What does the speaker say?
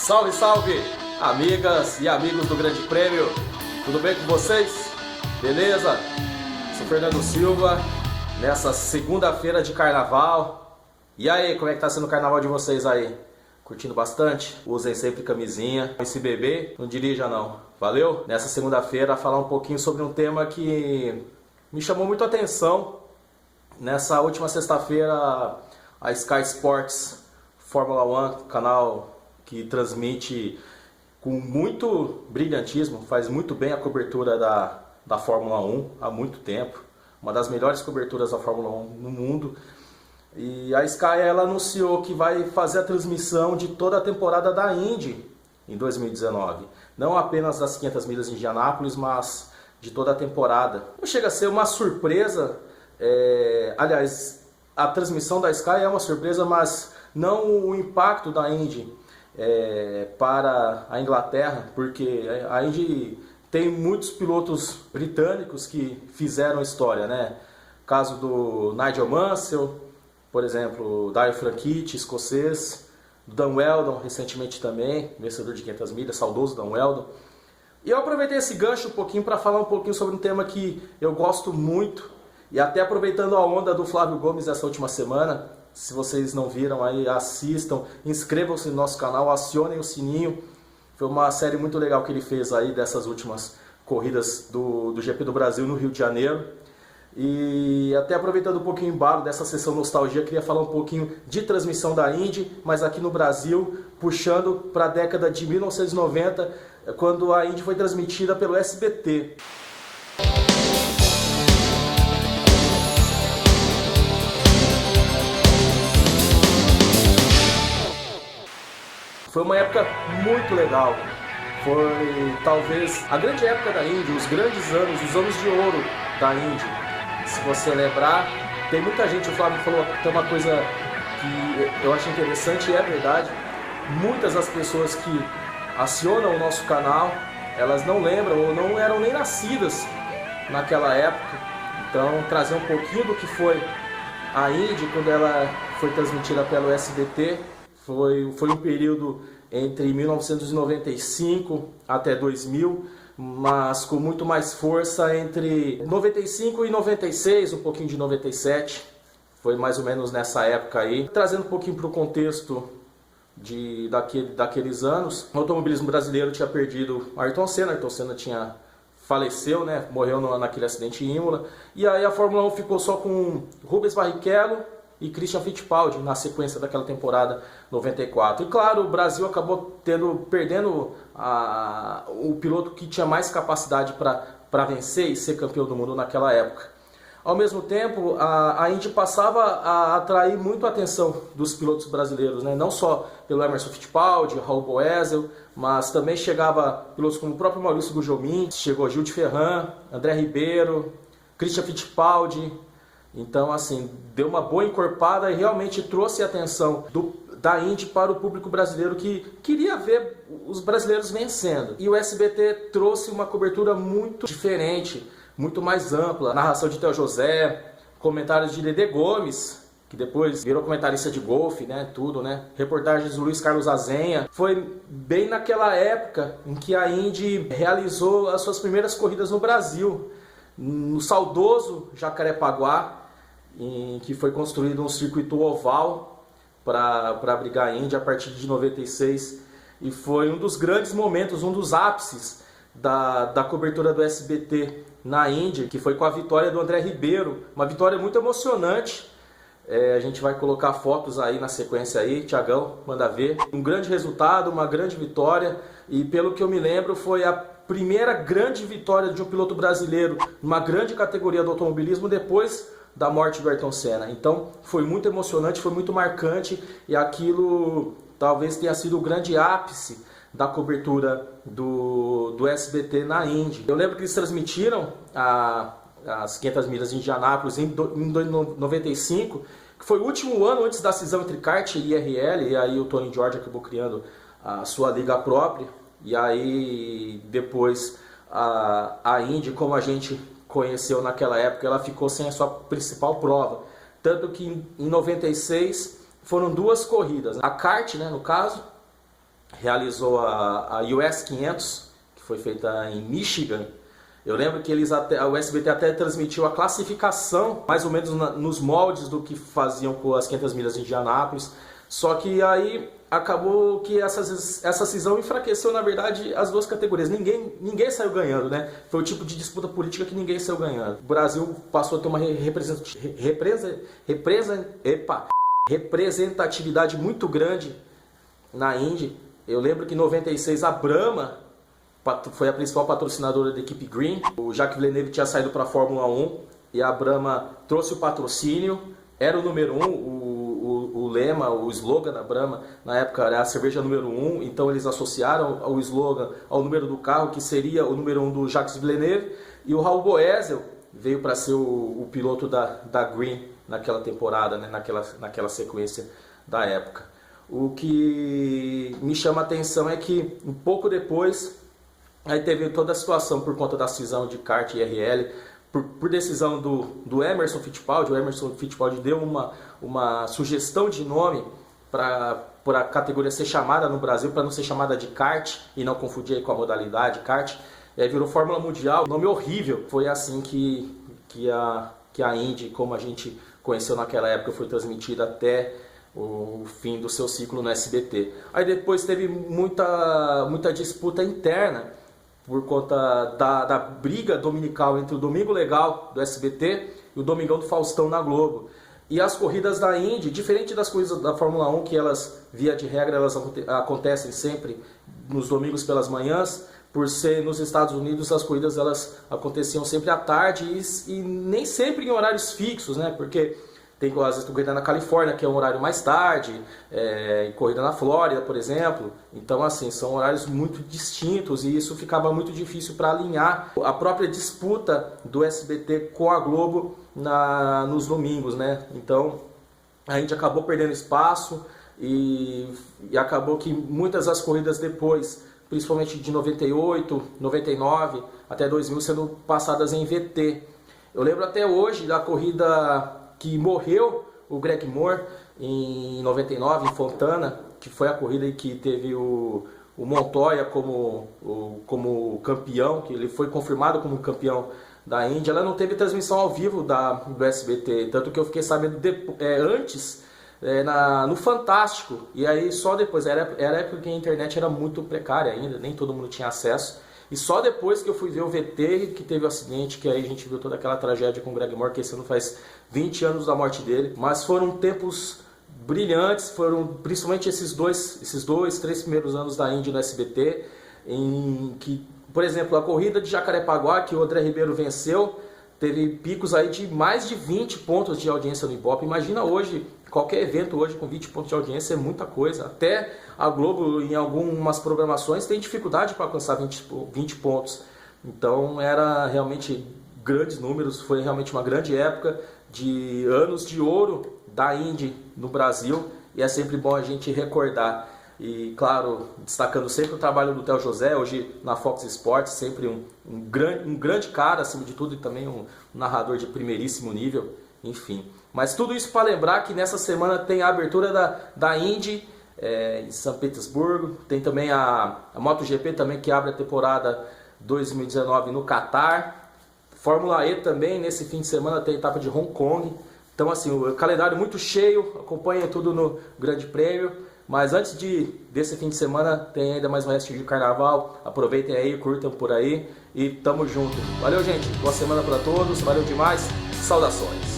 Salve, salve, amigas e amigos do Grande Prêmio. Tudo bem com vocês? Beleza? Sou Fernando Silva, nessa segunda-feira de carnaval. E aí, como é que tá sendo o carnaval de vocês aí? Curtindo bastante? Usem sempre camisinha. E se beber, não dirija não. Valeu? Nessa segunda-feira, falar um pouquinho sobre um tema que me chamou muito a atenção. Nessa última sexta-feira, a Sky Sports Fórmula 1, canal que transmite com muito brilhantismo, faz muito bem a cobertura da Fórmula 1 há muito tempo. Uma das melhores coberturas da Fórmula 1 no mundo. E a Sky ela anunciou que vai fazer a transmissão de toda a temporada da Indy em 2019. Não apenas das 500 milhas de Indianápolis, mas de toda a temporada. Não chega a ser uma surpresa, aliás, a transmissão da Sky é uma surpresa, mas não o impacto da Indy para a Inglaterra, porque a Indy tem muitos pilotos britânicos que fizeram história, né? Caso do Nigel Mansell, por exemplo, Dale Franchitti, escocês, Dan Wheldon, recentemente também, vencedor de 500 milhas, saudoso Dan Wheldon. E eu aproveitei esse gancho um pouquinho para falar um pouquinho sobre um tema que eu gosto muito, e até aproveitando a onda do Flávio Gomes essa última semana. Se vocês não viram aí, assistam, inscrevam-se no nosso canal, acionem o sininho. Foi uma série muito legal que ele fez aí dessas últimas corridas do GP do Brasil no Rio de Janeiro. E até aproveitando um pouquinho o embalo dessa sessão nostalgia, queria falar um pouquinho de transmissão da Indy, mas aqui no Brasil, puxando para a década de 1990, quando a Indy foi transmitida pelo SBT. Foi uma época muito legal, foi talvez a grande época da Indy, os grandes anos, os anos de ouro da Indy. Se você lembrar, tem muita gente, o Flávio falou, tem uma coisa que eu acho interessante e é verdade. Muitas das pessoas que acionam o nosso canal, elas não lembram ou não eram nem nascidas naquela época. Então, trazer um pouquinho do que foi a Indy quando ela foi transmitida pelo SBT. Foi um período entre 1995 até 2000, mas com muito mais força entre 95 e 96, um pouquinho de 97. Foi mais ou menos nessa época aí. Trazendo um pouquinho para o contexto daqueles anos, o automobilismo brasileiro tinha perdido Ayrton Senna. Ayrton Senna faleceu, né? Morreu naquele acidente em Imola. E aí a Fórmula 1 ficou só com Rubens Barrichello e Christian Fittipaldi na sequência daquela temporada 94. E claro, o Brasil acabou perdendo o piloto que tinha mais capacidade para vencer e ser campeão do mundo naquela época. Ao mesmo tempo, a Indy passava a atrair muito a atenção dos pilotos brasileiros, né? Não só pelo Emerson Fittipaldi, Raul Boesel, mas também chegava pilotos como o próprio Maurício Gugelmin, chegou Gil de Ferran, André Ribeiro, Christian Fittipaldi. Então, assim, deu uma boa encorpada e realmente trouxe a atenção da Indy para o público brasileiro que queria ver os brasileiros vencendo. E o SBT trouxe uma cobertura muito diferente, muito mais ampla. Narração de Theo José, comentários de Dedê Gomes, que depois virou comentarista de golfe, né, tudo, né? Reportagens do Luiz Carlos Azenha. Foi bem naquela época em que a Indy realizou as suas primeiras corridas no Brasil, no saudoso Jacarepaguá, em que foi construído um circuito oval para abrigar a Indy a partir de 96, e foi um dos grandes momentos, um dos ápices da cobertura do SBT na Indy, que foi com a vitória do André Ribeiro, uma vitória muito emocionante. A gente vai colocar fotos aí na sequência aí, Thiagão, manda ver. Um grande resultado, uma grande vitória, e pelo que eu me lembro foi a primeira grande vitória de um piloto brasileiro numa grande categoria do automobilismo depois da morte do Ayrton Senna. Então foi muito emocionante, foi muito marcante, e aquilo talvez tenha sido o grande ápice da cobertura do SBT na Indy. Eu lembro que eles transmitiram as 500 milhas de Indianápolis em 95, que foi o último ano antes da cisão entre kart e IRL, e aí o Tony George acabou criando a sua liga própria, e aí depois a Indy, como a gente conheceu naquela época, ela ficou sem a sua principal prova. Tanto que em 96 foram duas corridas. A kart, né, no caso, realizou a US 500, que foi feita em Michigan. Eu lembro que o SBT até transmitiu a classificação, mais ou menos nos moldes do que faziam com as 500 milhas de Indianápolis. Só que aí acabou que essa cisão enfraqueceu, na verdade, as duas categorias. Ninguém saiu ganhando, né? Foi o tipo de disputa política que ninguém saiu ganhando. O Brasil passou a ter uma representatividade muito grande na Indy. Eu lembro que em 96 a Brahma foi a principal patrocinadora da equipe Green. O Jacques Villeneuve tinha saído para a Fórmula 1 e a Brahma trouxe o patrocínio. Era o número 1, o lema, o slogan da Brahma, na época era a cerveja número 1, então eles associaram o slogan ao número do carro, que seria o número 1 do Jacques Villeneuve, e o Raul Boesel veio para ser o piloto da Green naquela temporada, né, naquela sequência da época. O que me chama a atenção é que um pouco depois, aí teve toda a situação por conta da cisão de kart e IRL, por decisão do Emerson Fittipaldi. O Emerson Fittipaldi deu uma sugestão de nome para a categoria ser chamada no Brasil, para não ser chamada de kart e não confundir com a modalidade kart. Virou Fórmula Mundial, nome horrível. Foi assim que a Indy, como a gente conheceu naquela época, foi transmitida até o fim do seu ciclo no SBT. Aí depois teve muita disputa interna, por conta da briga dominical entre o Domingo Legal do SBT e o Domingão do Faustão na Globo. E as corridas da Indy, diferente das corridas da Fórmula 1, que elas, via de regra, elas acontecem sempre nos domingos pelas manhãs, por ser nos Estados Unidos, as corridas elas aconteciam sempre à tarde e nem sempre em horários fixos, né? Porque tem às vezes corrida na Califórnia, que é um horário mais tarde, corrida na Flórida, por exemplo. Então, assim, são horários muito distintos e isso ficava muito difícil para alinhar a própria disputa do SBT com a Globo nos domingos, né? Então, a gente acabou perdendo espaço e acabou que muitas das corridas depois, principalmente de 98, 99 até 2000, sendo passadas em VT. Eu lembro até hoje da corrida que morreu o Greg Moore em 99, em Fontana, que foi a corrida que teve o Montoya como campeão, que ele foi confirmado como campeão da Indy. Ela não teve transmissão ao vivo do SBT, tanto que eu fiquei sabendo antes no Fantástico, e aí só depois, era a época que a internet era muito precária ainda, nem todo mundo tinha acesso. E só depois que eu fui ver o VT, que teve o acidente, que aí a gente viu toda aquela tragédia com o Greg Moore, que esse ano faz 20 anos da morte dele. Mas foram tempos brilhantes, foram principalmente esses dois, 3 primeiros anos da Indy no SBT, em que, por exemplo, a corrida de Jacarepaguá, que o André Ribeiro venceu, teve picos aí de mais de 20 pontos de audiência no Ibope. Imagina hoje, qualquer evento hoje com 20 pontos de audiência é muita coisa. Até a Globo, em algumas programações, tem dificuldade para alcançar 20 pontos. Então, era realmente grandes números, foi realmente uma grande época de anos de ouro da Indy no Brasil, e é sempre bom a gente recordar. E, claro, destacando sempre o trabalho do Theo José, hoje na Fox Sports, sempre um grande cara, acima de tudo, e também um narrador de primeiríssimo nível, enfim. Mas tudo isso para lembrar que nessa semana tem a abertura da Indy em São Petersburgo, tem também a MotoGP também, que abre a temporada 2019 no Catar, Fórmula E também, nesse fim de semana tem a etapa de Hong Kong. Então, assim, o calendário muito cheio, acompanha tudo no Grande Prêmio. Mas antes desse fim de semana, tem ainda mais um restinho de carnaval. Aproveitem aí, curtam por aí e tamo junto. Valeu, gente. Boa semana para todos. Valeu demais. Saudações.